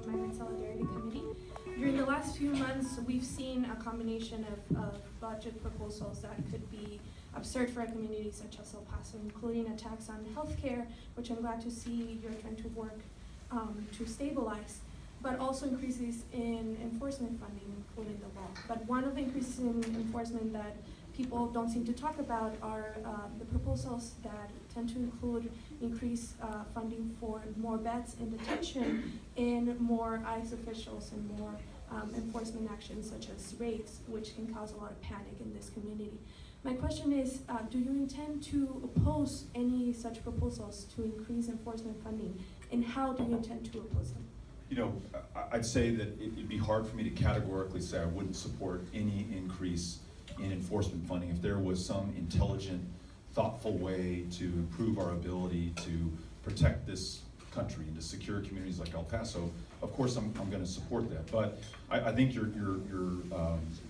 Migrant Solidarity Committee. During the last few months, we've seen a combination of budget proposals that could be absurd for a community such as El Paso, including a tax on healthcare, which I'm glad to see you're trying to work to stabilize, but also increases in enforcement funding, including the law. But one of the increases in enforcement that people don't seem to talk about are the proposals that tend to include increased funding for more beds in detention and more ICE officials and more enforcement actions such as raids, which can cause a lot of panic in this community. My question is, do you intend to oppose any such proposals to increase enforcement funding, and how do you intend to oppose them? You know, I'd say that it'd be hard for me to categorically say I wouldn't support any increase in enforcement funding. If there was some intelligent, thoughtful way to improve our ability to protect this country and to secure communities like El Paso, of course I'm going to support that. But I think you're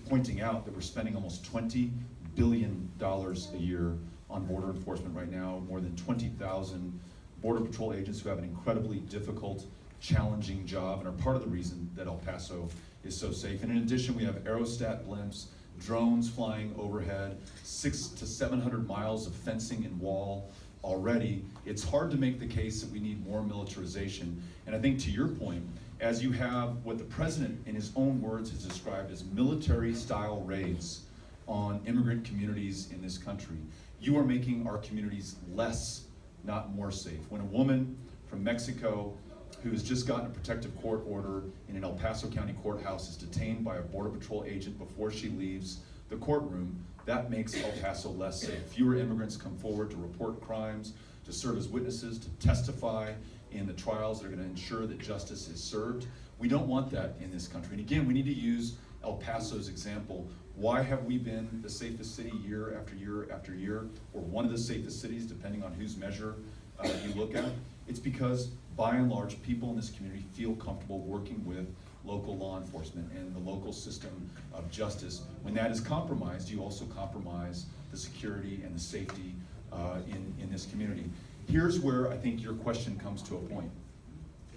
pointing out that we're spending almost $20 billion a year on border enforcement right now, more than 20,000 Border Patrol agents who have an incredibly difficult, challenging job and are part of the reason that El Paso is so safe. And in addition, we have aerostat blimps, drones flying overhead, 600 to 700 miles of fencing and wall already. It's hard to make the case that we need more militarization. And I think to your point, as you have what the president in his own words has described as military-style raids on immigrant communities in this country, you are making our communities less, not more safe. When a woman from Mexico who has just gotten a protective court order in an El Paso County courthouse is detained by a Border Patrol agent before she leaves the courtroom, that makes El Paso less safe. Fewer immigrants come forward to report crimes, to serve as witnesses, to testify in the trials that are going to ensure that justice is served. We don't want that in this country. And again, we need to use El Paso's example. Why have we been the safest city year after year after year, or one of the safest cities, depending on whose measure you look at? It's because, by and large, people in this community feel comfortable working with local law enforcement and the local system of justice. When that is compromised, you also compromise the security and the safety in this community. Here's where I think your question comes to a point,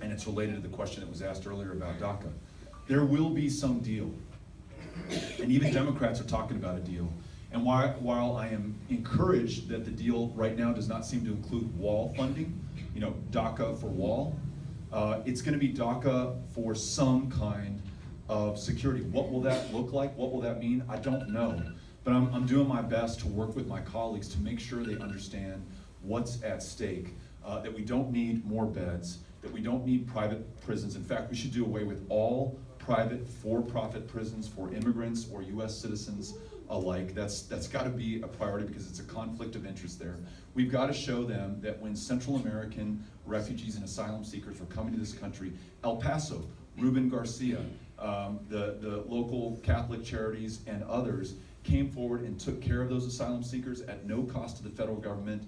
and it's related to the question that was asked earlier about DACA. There will be some deal, and even Democrats are talking about a deal. And while I am encouraged that the deal right now does not seem to include wall funding, you know, DACA for wall, it's going to be DACA for some kind of security. What will that look like? What will that mean? I don't know. But I'm doing my best to work with my colleagues to make sure they understand what's at stake, that we don't need more beds, that we don't need private prisons. In fact, we should do away with all private for-profit prisons for immigrants or U.S. citizens alike. That's got to be a priority because it's a conflict of interest there. We've got to show them that when Central American refugees and asylum seekers were coming to this country, El Paso, Ruben Garcia, the local Catholic charities and others came forward and took care of those asylum seekers at no cost to the federal government.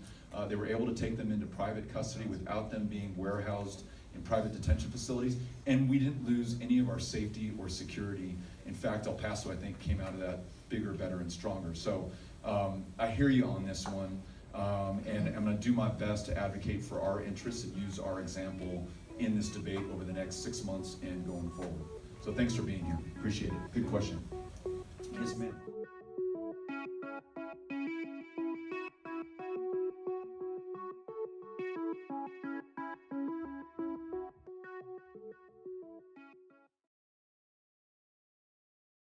They were able to take them into private custody without them being warehoused in private detention facilities, and we didn't lose any of our safety or security. In fact, El Paso, I think, came out of that bigger, better, and stronger. So I hear you on this one, and I'm going to do my best to advocate for our interests and use our example in this debate over the next 6 months and going forward. So thanks for being here. Appreciate it. Good question. Yes, ma'am.